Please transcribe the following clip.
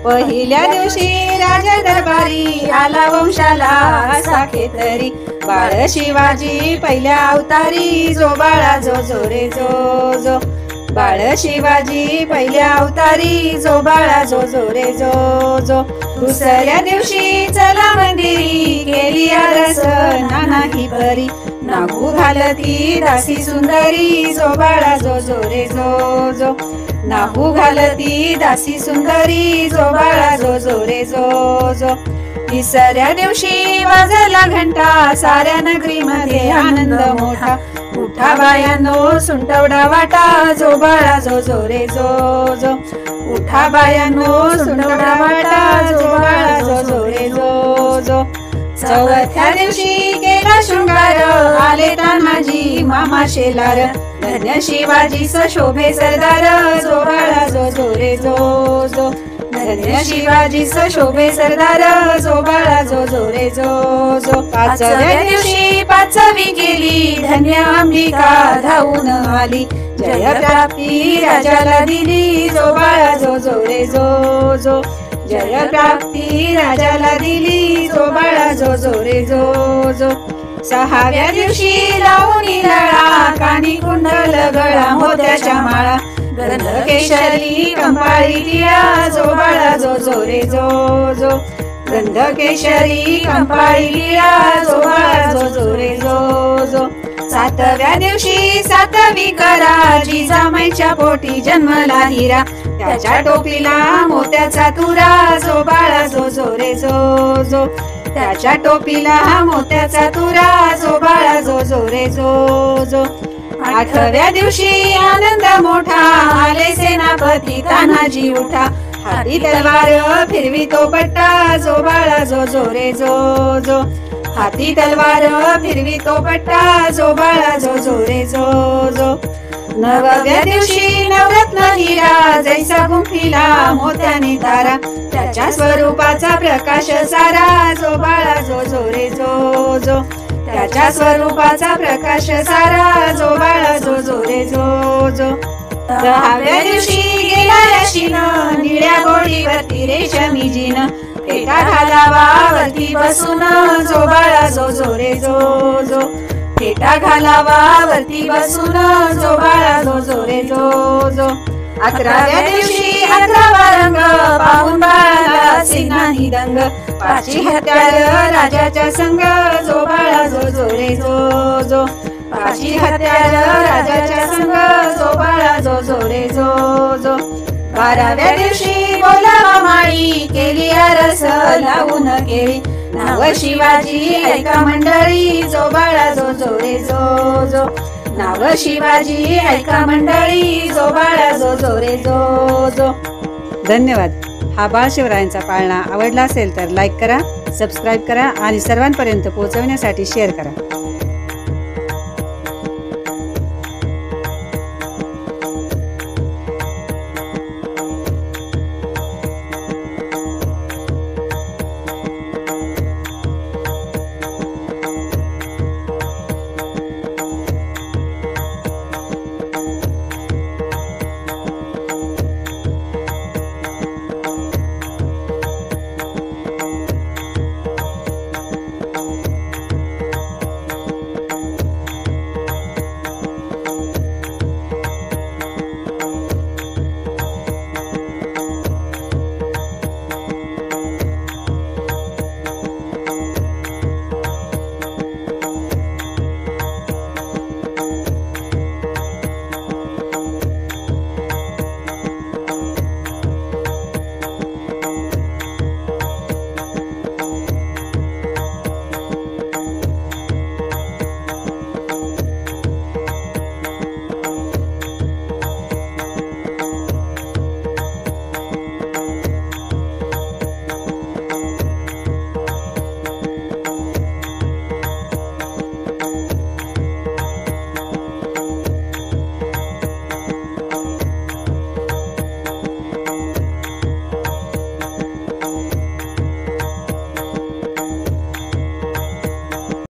पहिल्या दिवशी राजा दरबारी आला वंशाला साखेतरी। बाळ शिवाजी पहिल्या अवतारी जो बाळा जो जो रे जो जो। बाळ शिवाजी पहिल्या अवतारी जो बाळा जो जो रे जो जो। दुसऱ्या दिवशी चला मंदिरी केली आरस नाना ही परी। नागू घालती दासी सुंदरी जो बाळा जो जो रे जो जो। नागू घालती दासी सुंदरी जो बाळा जो जो रे जो जो। तिसऱ्या दिवशी वाजला घंटा साऱ्या नगरीमध्ये आनंद मोठा। उठा बायानो सुंटवडा वाटा जो बाळा जो जो रे जो जो। उठा बायानो सुंटवडा वाटा जो बाळा जो जो रे जो जो। चौथ्या दिवशी केला शृंगार आले तानाजी मामा शेलार। धन्य शिवाजी शोभे सरदार जो बाळा जो जो रे जो जो। धन्य शिवाजी शोभे सरदार जो बाळा जो जो रे जो जो। पाचव्या दिवशी पाचवी केली धन्य अंबिका धावून आली। जय प्राप्ती राजाला दिली जो बाळा जो जो रे जो जो। जय प्राप्ती राजाला दिली जो बाळा जो जो रे जो जो। सहाव्या दिवशी लावणी लळा कानी कुंडल गळा मोत्याच्या माळा। गंध केशरी कंपाळी टिळा जो बाळा जो जो रे जो जो। गंध केशरी कंपाळी टिळा जो बाळा जो जो रे जो जो। सातव्या दिवशी सातवी करा जिजामाईच्या पोटी जन्मला हिरा। त्याच्या टोपीला मोत्याचा तुरा जो बाळा जो जो रे जो जो। त्याच्या टोपीला मोत्याचा तुरा जो बाळा जो जो रे जो जो। आठव्या दिवशी आनंद मोठा आले सेनापती तानाजी उठा। हाती तलवार फिरवी तो पट्टा जो बाळा जो जो रे जो जो। हाती तलवार फिरवी तो पट्टा जो बाळा जो जो रे जो जो। नवव्या दिवशी नवरत्न हिरा जैसा गुंफिला मोत्याने तारा। त्याच्या स्वरूपाचा प्रकाश सारा जो बाळा जो जो रे जो जो। त्याच्या स्वरूपाचा प्रकाश सारा जो बाळा जो जो रे जो जो। दहाव्या दिवशी गेला यशीन निळ्या गोडीवरती रेशमी जीन। फेटा घालावा वरती बसून जो बाळा जो जो रे जो जो। फेटा घालावा वरती बसून जो बाळा जो जो रे जो जो। अकराव्या दिवशी 11वा रंग पाहून बाळाला सिंहाही दंग। पाची हत्यार राजाच्या संग जो बाळा जो जो रे जो जो। पाची हत्यार राजाच्या संग जो बाळा जो जो रे जो जो। 12व्या दिवशी बोलावा माळी केली आरस लावून केली। नाव शिवाजी ऐका मंडळी जो बाळा जो जो रे जो जो। नाव शिवाजी ऐका मंडळी जो बाळा जो जो रे जो जो। धन्यवाद। हा बाळशिवरायांचा पाळणा आवडला असेल तर लाईक करा, सबस्क्राईब करा आणि सर्वांपर्यंत पोहोचवण्यासाठी शेअर करा।